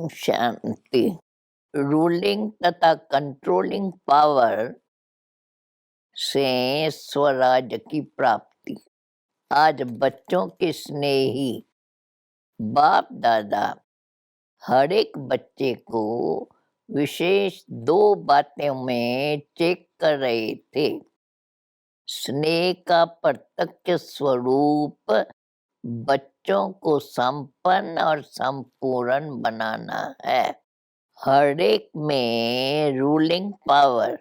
Om Shanti. Ruling तथा controlling power से स्वराज की प्राप्ति। आज बच्चों के स्नेही बाप दादा हर एक बच्चे को विशेष 2 बातों में चेक कर रहे थे। स्नेह का प्रत्यक्ष स्वरूप बच्चों को संपन्न और संपूर्ण बनाना है। हर एक में रूलिंग पावर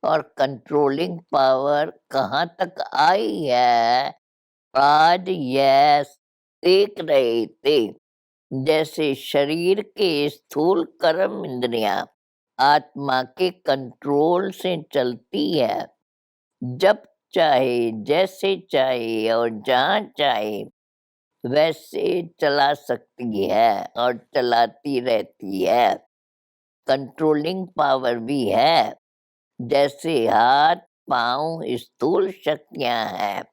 और कंट्रोलिंग पावर कहाँ तक आई है, आज यह देख रहे थे। जैसे शरीर के स्थूल कर्म इंद्रियां आत्मा के कंट्रोल से चलती है, जब चाहे, जैसे चाहे और जहाँ चाहे वैसे चला सकती है और चलाती रहती है। कंट्रोलिंग पावर भी है, जैसे हाथ पांव स्थूल शक्तियां हैं,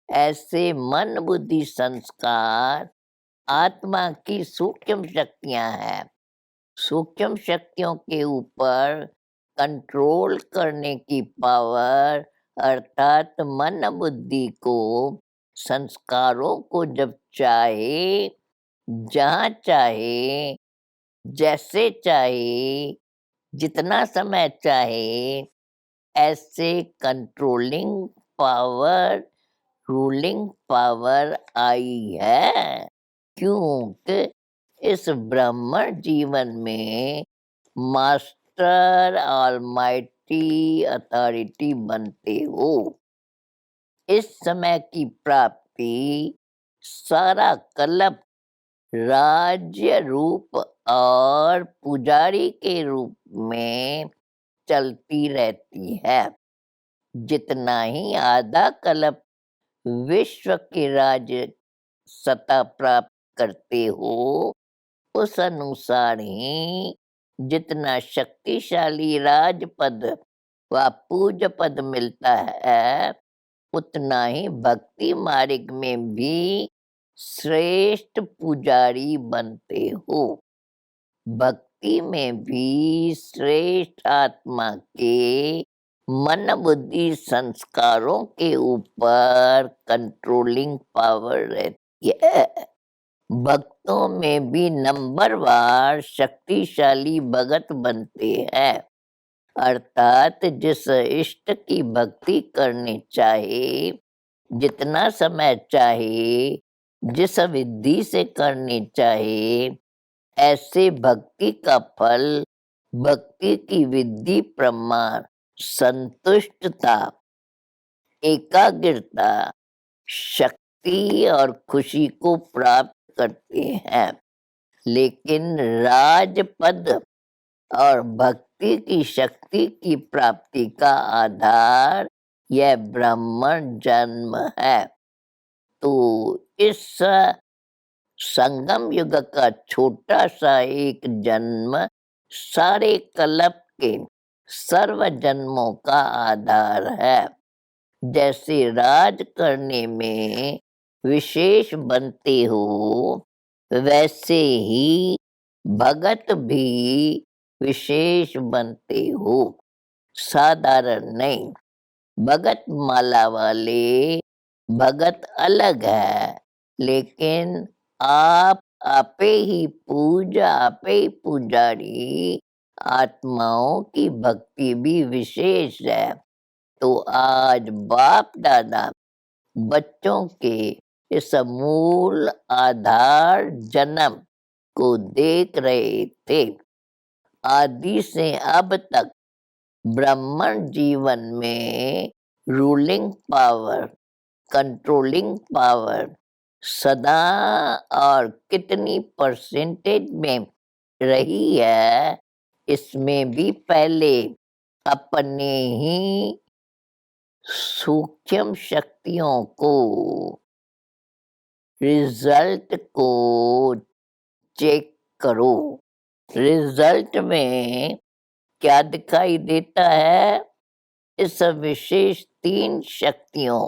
ऐसे मन बुद्धि संस्कार आत्मा की सूक्ष्म शक्तियां हैं। सूक्ष्म शक्तियों के ऊपर कंट्रोल करने की पावर अर्थात मन बुद्धि को, संस्कारों को जब चाहे, जहाँ चाहे, जैसे चाहे, जितना समय चाहे, ऐसे कंट्रोलिंग पावर, रूलिंग पावर आई है। क्योंकि इस ब्राह्मण जीवन में मास्टर ऑलमाइटी अथॉरिटी बनते हो। इस समय की प्राप्ति सारा कल्प राज्य रूप और पुजारी के रूप में चलती रहती है। जितना ही आधा कल्प विश्व के राज्य सत्ता प्राप्त करते हो, उस अनुसार ही जितना शक्तिशाली राजपद व पूज्य पद मिलता है, उतना ही भक्ति मार्ग में भी श्रेष्ठ पुजारी बनते हो। भक्ति में भी श्रेष्ठ आत्मा के मन बुद्धि संस्कारों के ऊपर कंट्रोलिंग पावर रहती है। भक्तों में भी नंबरवार शक्तिशाली भगत बनते हैं, अर्थात जिस इष्ट की भक्ति करनी चाहे, जितना समय चाहे, जिस विधि से करनी चाहे, ऐसे भक्ति का फल, भक्ति की विधि प्रमाण संतुष्टता, एकाग्रता, शक्ति और खुशी को प्राप्त करते हैं। लेकिन राजपद और भक्ति की शक्ति की प्राप्ति का आधार यह ब्राह्मण जन्म है। तो इस संगम युग का छोटा सा एक जन्म सारे कल्प के सर्व जन्मों का आधार है। जैसे राज करने में विशेष बनते हो, वैसे ही भगत भी विशेष बनते हो, साधारण नहीं। भगत माला वाले भगत अलग है, लेकिन आप आपे ही पूजा, आपे ही पुजारी, आत्माओं की भक्ति भी विशेष है। तो आज बाप दादा बच्चों के इस मूल आधार जन्म को देख रहे थे। आदि से अब तक ब्राह्मण जीवन में रूलिंग पावर, कंट्रोलिंग पावर सदा और कितनी परसेंटेज में रही है, इसमें भी पहले अपने ही सूक्ष्म शक्तियों को, रिजल्ट को चेक करो। रिजल्ट में क्या दिखाई देता है? इस विशेष 3 शक्तियों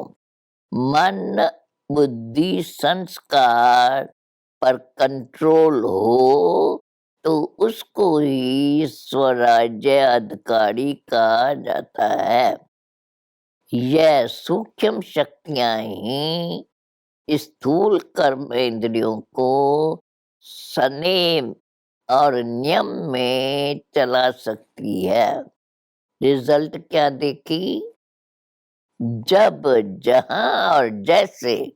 मन बुद्धि संस्कार पर कंट्रोल हो, तो उसको ही स्वराज्य अधिकारी कहा जाता है। यह सूक्ष्म शक्तियां ही स्थूल कर्म इंद्रियों को संयम और नियम में चला सकती है। रिजल्ट क्या देखी? जब, जहां और जैसे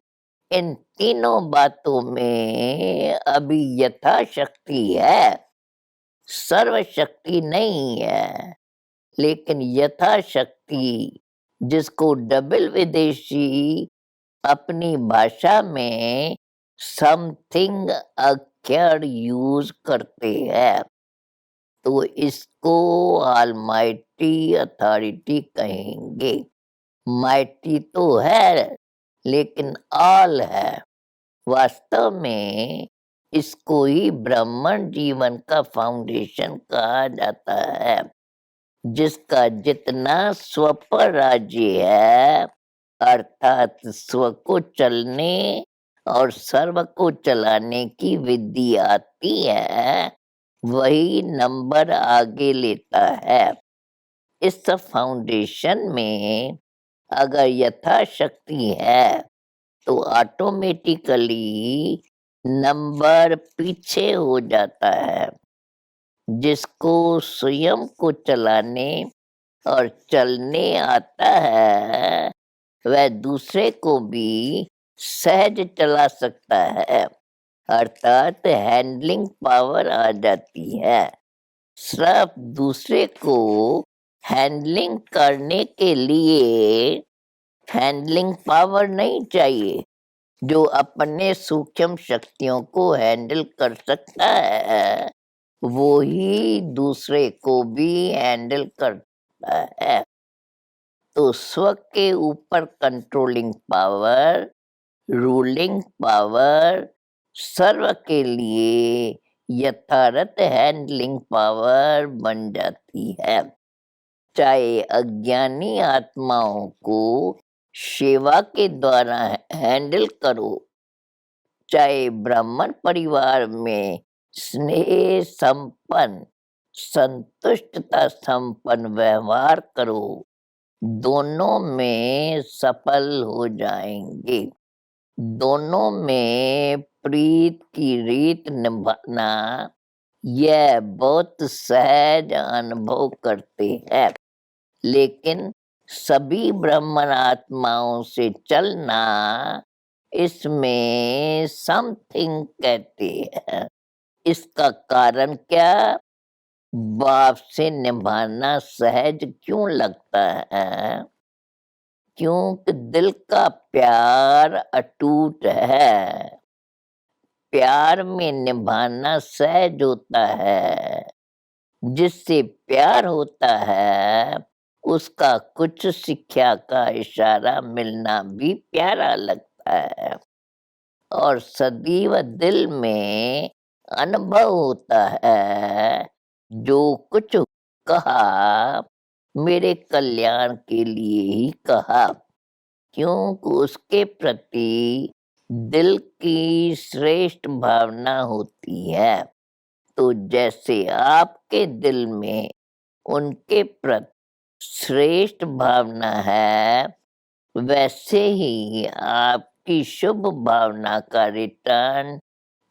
इन तीनों बातों में अभी यथाशक्ति है, सर्वशक्ति नहीं है, लेकिन यथाशक्ति, जिसको डबल विदेशी अपनी भाषा में समथिंग अक्यर यूज करते हैं, तो इसको ऑलमाइटी अथॉरिटी कहेंगे। माइटी तो है, लेकिन ऑल है। वास्तव में इसको ही ब्राह्मण जीवन का फाउंडेशन कहा जाता है, जिसका जितना स्व पर राज्य है, अर्थात स्व को चलने और सर्व को चलाने की विधि आती है, वही नंबर आगे लेता है। इस फाउंडेशन में अगर यथाशक्ति है, तो ऑटोमेटिकली नंबर पीछे हो जाता है। जिसको स्वयं को चलाने और चलने आता है, वह दूसरे को भी सहज चला सकता है, अर्थात हैंडलिंग पावर आ जाती है। सिर्फ दूसरे को हैंडलिंग करने के लिए हैंडलिंग पावर नहीं चाहिए। जो अपने सूक्ष्म शक्तियों को हैंडल कर सकता है, वो ही दूसरे को भी हैंडल करता है। तो स्व के ऊपर कंट्रोलिंग पावर, रूलिंग पावर, सर्व के लिए यथारथ हैंडलिंग पावर बन जाती है। चाहे अज्ञानी आत्माओं को सेवा के द्वारा हैंडल करो, चाहे ब्राह्मण परिवार में स्नेह संपन्न, संतुष्टता संपन्न व्यवहार करो, दोनों में सफल हो जाएंगे। दोनों में प्रीत की रीत निभाना, यह बहुत सहज अनुभव करते हैं। लेकिन सभी ब्राह्मण आत्माओं से चलना, इसमें समथिंग कहते हैं। इसका कारण क्या? बाप से निभाना सहज क्यों लगता है? क्योंकि दिल का प्यार अटूट है। प्यार में निभाना सहज होता है। जिससे प्यार होता है, उसका कुछ शिक्षा का इशारा मिलना भी प्यारा लगता है, और सदैव दिल में अनुभव होता है, जो कुछ कहा मेरे कल्याण के लिए ही कहा, क्योंकि उसके प्रति दिल की श्रेष्ठ भावना होती है। तो जैसे आपके दिल में उनके प्रति श्रेष्ठ भावना है, वैसे ही आपकी शुभ भावना का रिटर्न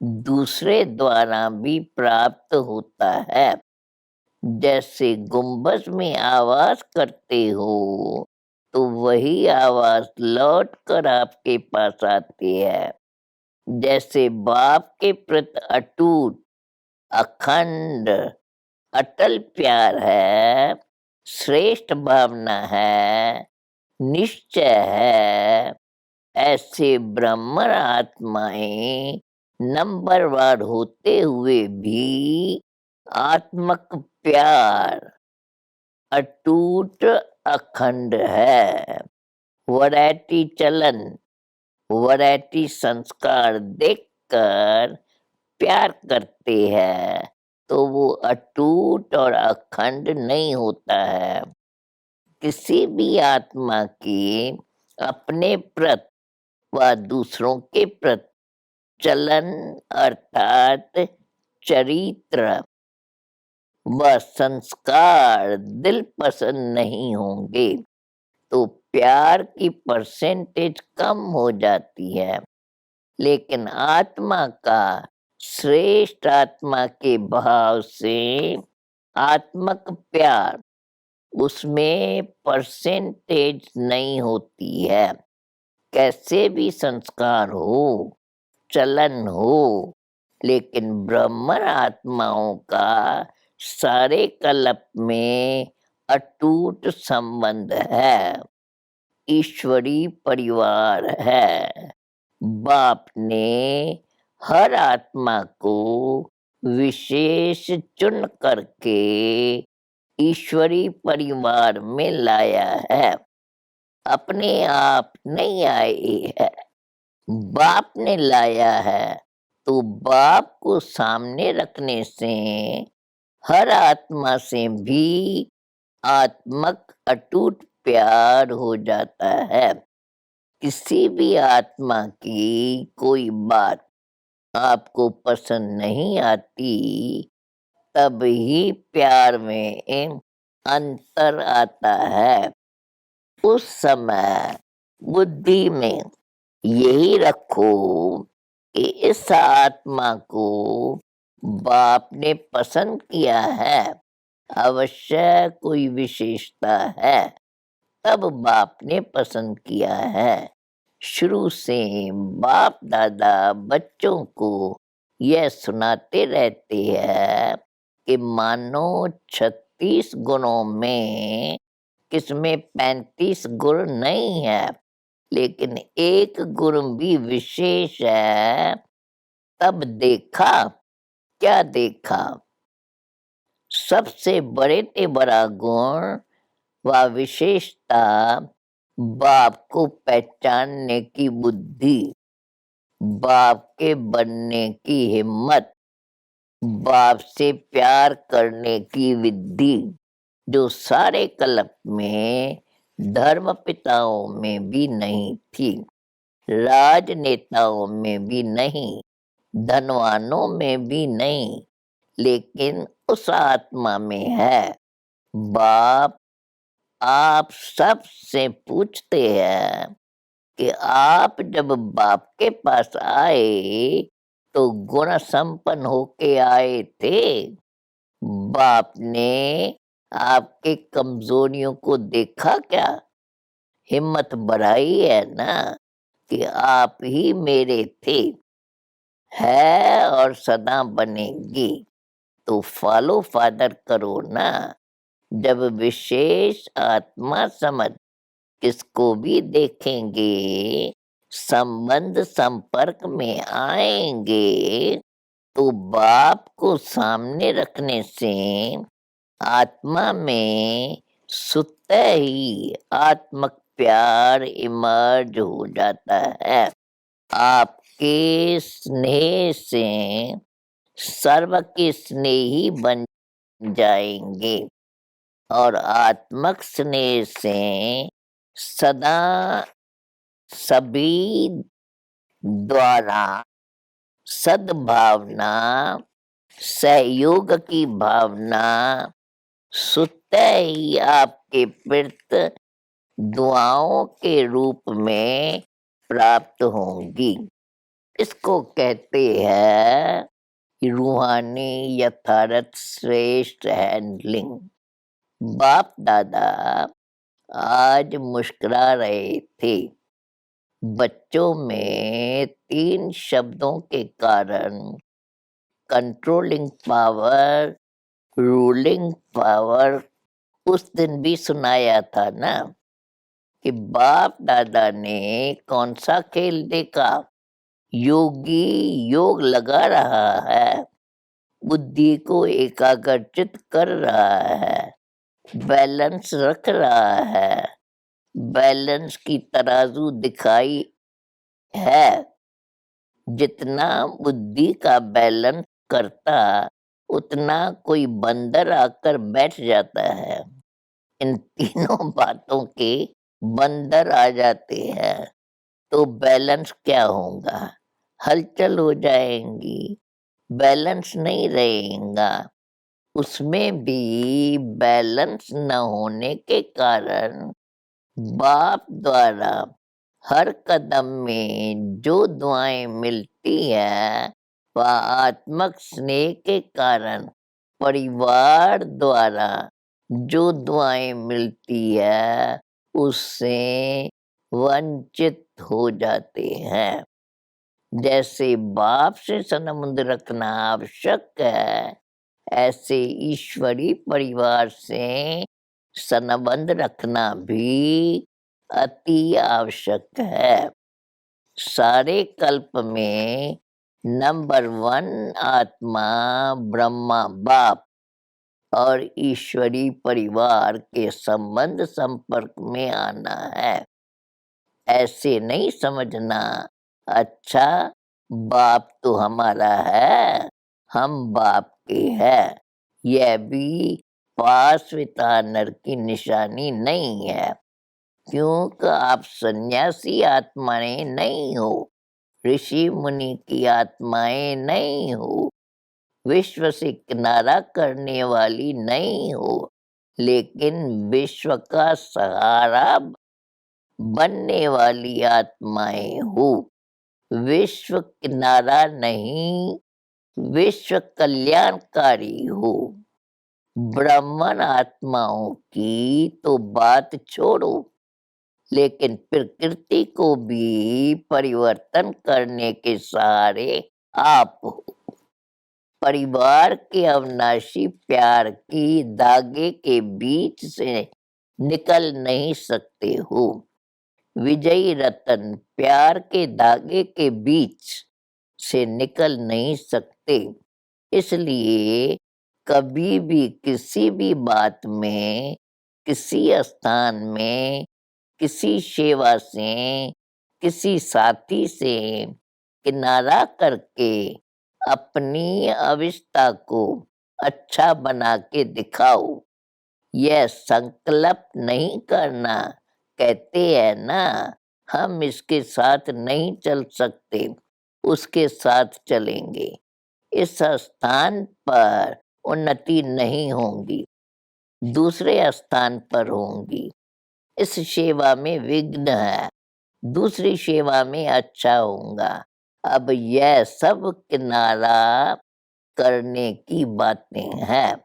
दूसरे द्वारा भी प्राप्त होता है। जैसे गुंबद में आवाज करते हो, तो वही आवाज लौट कर आपके पास आती है। जैसे बाप के प्रति अटूट, अखंड, अटल प्यार है, श्रेष्ठ भावना है, निश्चय है, ऐसे ब्राह्मण आत्माएं नंबरवार होते हुए भी आत्मक प्यार अटूट अखंड है। वैरायटी चलन, वैरायटी संस्कार देखकर प्यार करते हैं, तो वो अटूट और अखंड नहीं होता है। किसी भी आत्मा की अपने प्रति व दूसरों के प्रति चलन, अर्थात चरित्र व संस्कार दिल पसंद नहीं होंगे तो प्यार की परसेंटेज कम हो जाती है। लेकिन आत्मा का श्रेष्ठ आत्मा के भाव से आत्मक प्यार उसमें परसेंटेज नहीं होती है। कैसे भी संस्कार हो, चलन हो, लेकिन ब्राह्मण आत्माओं का सारे कल्प में अटूट संबंध है, ईश्वरी परिवार है। बाप ने हर आत्मा को विशेष चुन करके ईश्वरी परिवार में लाया है, अपने आप नहीं आए है, बाप ने लाया है। तो बाप को सामने रखने से हर आत्मा से भी आत्मक अटूट प्यार हो जाता है। किसी भी आत्मा की कोई बात आपको पसंद नहीं आती, तब ही प्यार में अंतर आता है। उस समय बुद्धि में यही रखो कि इस आत्मा को बाप ने पसंद किया है, अवश्य कोई विशेषता है, तब बाप ने पसंद किया है। शुरू से बाप दादा बच्चों को यह सुनाते रहते हैं कि मानो 36 गुणों में किसमें 35 गुण नहीं है, लेकिन एक गुण भी विशेष है। तब देखा, क्या देखा? सबसे बड़े से बड़ा गुण व विशेषता बाप को पहचानने की बुद्धि, बाप के बनने की हिम्मत, बाप से प्यार करने की विधि, जो सारे कल्प में धर्म पिताओं में भी नहीं थी, राजनेताओं में भी नहीं, धनवानों में भी नहीं, लेकिन उस आत्मा में है। बाप आप सब से पूछते हैं कि आप जब बाप के पास आए तो गुण संपन्न होके आए थे? बाप ने आपके कमजोरियों को देखा क्या? हिम्मत बढ़ाई है ना कि आप ही मेरे थे, है और सदा बनेगी। तो फॉलो फादर करो ना। जब विशेष आत्मा समझ किसको भी देखेंगे, संबंध संपर्क में आएंगे, तो बाप को सामने रखने से आत्मा में स्वतः ही आत्मक प्यार इमर्ज हो जाता है। आपके स्नेह से सर्व के स्नेही बन जाएंगे और आत्मक स्नेह से सदा सभी द्वारा सद्भावना, सहयोग की भावना स्वतः ही आपके प्रति दुआओं के रूप में प्राप्त होंगी। इसको कहते हैं रूहानी यथार्थ श्रेष्ठ हैंडलिंग। बाप दादा आज मुस्कुरा रहे थे। बच्चों में 3 शब्दों के कारण कंट्रोलिंग पावर, रूलिंग पावर उस दिन भी सुनाया था ना कि बाप दादा ने कौन सा खेल देखा? योगी योग लगा रहा है, बुद्धि को एकाग्रचित कर रहा है, बैलेंस रख रहा है, बैलेंस की तराजू दिखाई है। जितना बुद्धि का बैलेंस करता, उतना कोई बंदर आकर बैठ जाता है। इन तीनों बातों के बंदर आ जाते हैं तो बैलेंस क्या होगा? हलचल हो जाएंगी, बैलेंस नहीं रहेगा। उसमें भी बैलेंस न होने के कारण बाप द्वारा हर कदम में जो दुआएं मिलती है वह आत्मक स्नेह के कारण परिवार द्वारा जो दुआएं मिलती है उससे वंचित हो जाते हैं। जैसे बाप से संबंध रखना आवश्यक है, ऐसे ईश्वरीय परिवार से संबंध रखना भी अति आवश्यक है। सारे कल्प में नंबर 1 आत्मा ब्रह्मा बाप और ईश्वरीय परिवार के संबंध संपर्क में आना है। ऐसे नहीं समझना, अच्छा बाप तो हमारा है, हम बाप के हैं। यह भी पाशविता नर की निशानी नहीं है, क्योंकि आप सन्यासी आत्माएं नहीं हो, ऋषि मुनि की आत्माएं नहीं हो, विश्व से किनारा करने वाली नहीं हो, लेकिन विश्व का सहारा बनने वाली आत्माएं हो। विश्व किनारा नहीं, विश्व कल्याणकारी हो। ब्राह्मण आत्माओं की तो बात छोड़ो, लेकिन प्रकृति को भी परिवर्तन करने के सहारे आप हो। परिवार के अविनाशी प्यार की धागे के बीच से निकल नहीं सकते हो। विजयी रतन प्यार के धागे के बीच से निकल नहीं सकते। इसलिए कभी भी किसी भी बात में, किसी स्थान में, किसी सेवा से, किसी साथी से किनारा करके अपनी अवस्था को अच्छा बना के दिखाओ। यह संकल्प नहीं करना, कहते हैं ना, हम इसके साथ नहीं चल सकते, उसके साथ चलेंगे। इस स्थान पर उन्नति नहीं होगी, दूसरे स्थान पर होंगी। इस सेवा में विघ्न है, दूसरी सेवा में अच्छा होगा। अब यह सब किनारा करने की बातें हैं।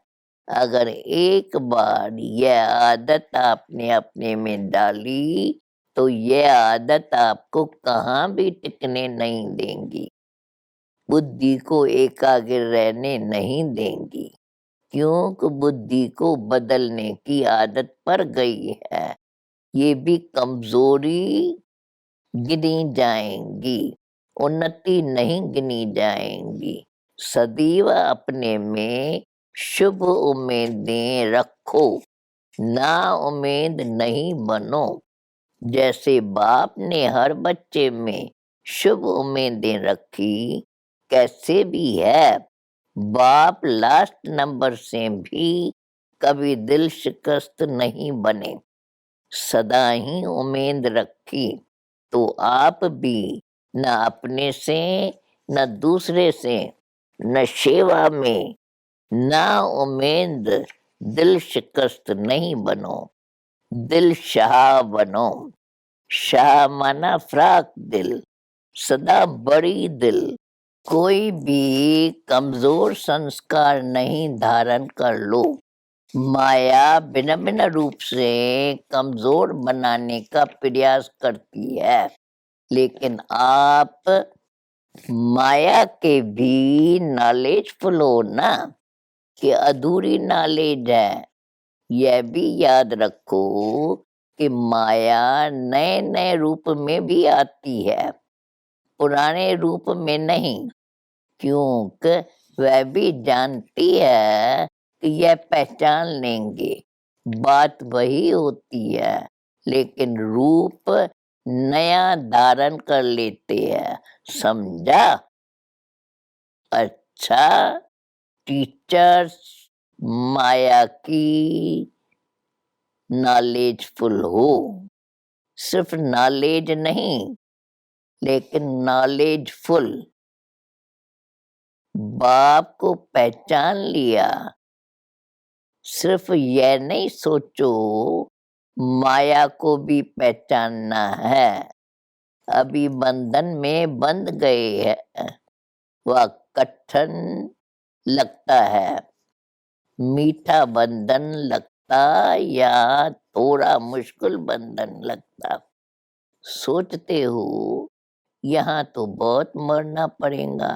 अगर एक बार यह आदत आपने अपने में डाली, तो यह आदत आपको कहाँ भी टिकने नहीं देंगी, बुद्धि को एकाग्र रहने नहीं देंगी, क्योंकि बुद्धि को बदलने की आदत पड़ गई है। ये भी कमजोरी गिनी जाएंगी, उन्नति नहीं गिनी जाएंगी। सदैव अपने में शुभ उम्मीदें रखो, ना उम्मीद नहीं बनो। जैसे बाप ने हर बच्चे में शुभ उम्मीदें रखी, कैसे भी है, बाप लास्ट नंबर से भी कभी दिल शिकस्त नहीं बने, सदा ही उम्मीद रखी। तो आप भी न अपने से, न दूसरे से, न सेवा में, ना उम्मीद, दिल शिकस्त नहीं बनो, दिल शाह बनो। शाह माना फ्राक दिल, सदा बड़ी दिल। कोई भी कमजोर संस्कार नहीं धारण कर लो। माया भिन्न भिन्न रूप से कमजोर बनाने का प्रयास करती है, लेकिन आप माया के भी नॉलेजफुल हो ना, कि अधूरी नॉलेज है। यह भी याद रखो कि माया नए नए रूप में भी आती है, पुराने रूप में नहीं, क्योंकि वह भी जानती है कि यह पहचान लेंगे, बात वही होती है, लेकिन रूप नया धारण कर लेते हैं। समझा? अच्छा, टीचर्स माया की नॉलेजफुल हो, सिर्फ नॉलेज नहीं, लेकिन नॉलेजफुल। बाप को पहचान लिया, सिर्फ यह नहीं सोचो माया को भी पहचानना है। अभी बंधन में बंध गए हैं, वह कठिन लगता है। मीठा बंधन लगता या थोड़ा मुश्किल बंधन लगता? सोचते हो यहाँ तो बहुत मरना पड़ेगा।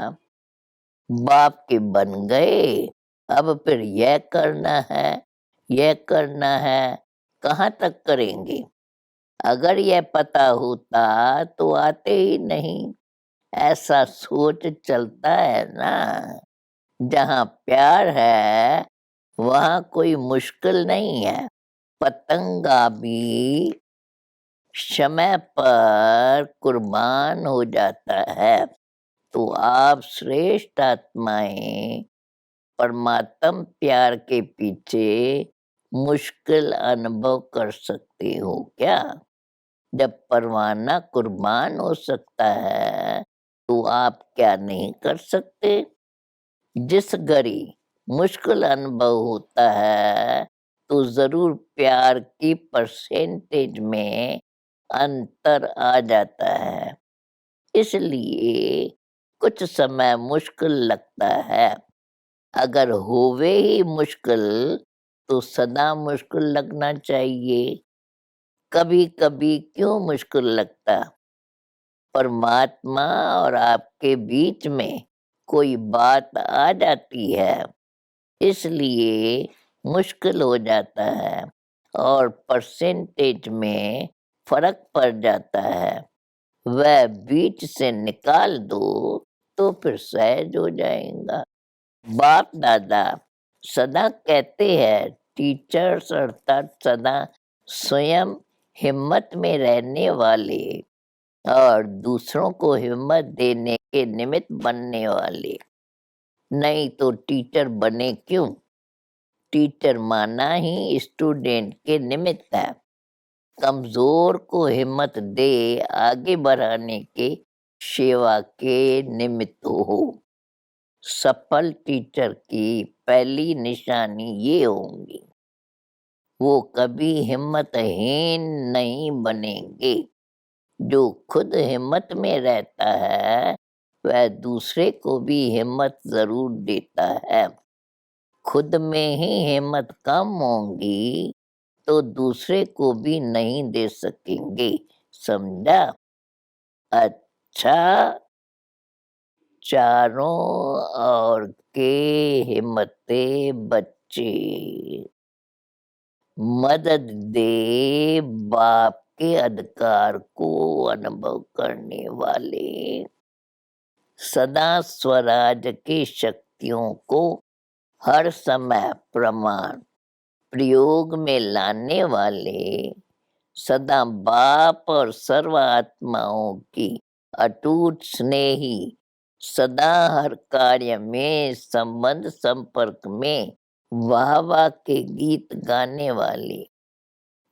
बाप के बन गए, अब फिर यह करना है, यह करना है, कहाँ तक करेंगे? अगर यह पता होता तो आते ही नहीं। ऐसा सोच चलता है ना। जहाँ प्यार है वहाँ कोई मुश्किल नहीं है। पतंगा भी समय पर कुर्बान हो जाता है। तो आप श्रेष्ठ आत्माएं परमात्म प्यार के पीछे मुश्किल अनुभव कर सकते हो क्या? जब परवाना कुर्बान हो सकता है तो आप क्या नहीं कर सकते? जिस घड़ी मुश्किल अनुभव होता है तो जरूर प्यार की परसेंटेज में अंतर आ जाता है। इसलिए कुछ समय मुश्किल लगता है। अगर होवे ही मुश्किल तो सदा मुश्किल लगना चाहिए। कभी कभी क्यों मुश्किल लगता? परमात्मा और आपके बीच में कोई बात आ जाती है, इसलिए मुश्किल हो जाता है और परसेंटेज में फर्क पड़ जाता है। वह बीच से निकाल दो तो फिर सहज हो जाएगा। बाप दादा सदा कहते हैं, टीचर्स अर्थात सदा स्वयं हिम्मत में रहने वाले और दूसरों को हिम्मत देने के निमित्त बनने वाले। नहीं तो टीचर बने क्यों? टीचर माना ही स्टूडेंट के निमित्त है। कमजोर को हिम्मत दे आगे बढ़ाने के सेवा के निमित्त हो। सफल टीचर की पहली निशानी ये होंगी, वो कभी हिम्मतहीन नहीं बनेंगे। जो खुद हिम्मत में रहता है वह दूसरे को भी हिम्मत जरूर देता है। खुद में ही हिम्मत कम होगी तो दूसरे को भी नहीं दे सकेंगे। समझा? अच्छा, चारों ओर के हिम्मते बच्चे मदद दे बाप के अधिकार को अनुभव करने वाले, सदा स्वराज की शक्तियों को हर समय प्रमाण प्रयोग में लाने वाले, सदा बाप और सर्व आत्माओं की अटूट स्नेही, सदा हर कार्य में संबंध संपर्क में वाह वाह के गीत गाने वाले,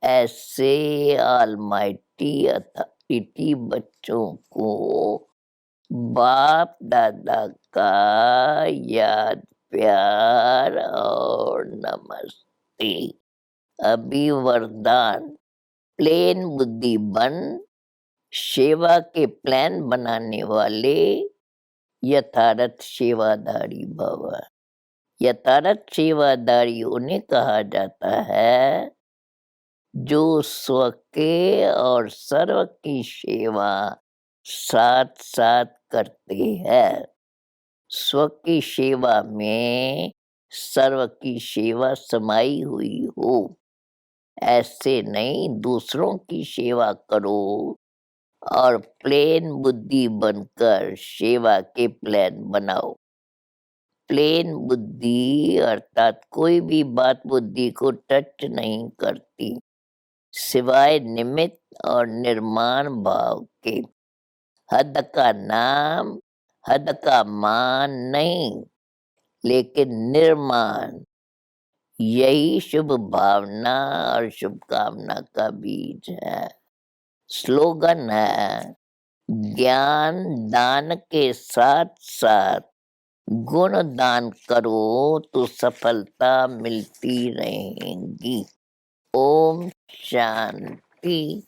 ऐसे ऑलमाइटी अथॉरिटी बच्चों को बाप दादा का याद प्यार और नमस्ते। अभी वरदान, प्लेन बुद्धि बन, सेवा के प्लान बनाने वाले यथार्थ सेवादारी भव। यथार्थ सेवादारी उन्हें कहा जाता है जो स्व के और सर्व की सेवा साथ साथ करते हैं। स्व की सेवा में सर्व की सेवा समाई हुई हो। ऐसे नहीं, दूसरों की सेवा करो और प्लेन बुद्धि बनकर सेवा के प्लान बनाओ। प्लेन बुद्धि अर्थात कोई भी बात बुद्धि को टच नहीं करती सिवाय निमित्त और निर्माण भाव के। हद का नाम, हद का मान नहीं, लेकिन निर्माण, यही शुभ भावना और शुभकामना का बीज है। स्लोगन है, ज्ञान दान के साथ साथ गुण दान करो तो सफलता मिलती रहेगी। ओम शांति।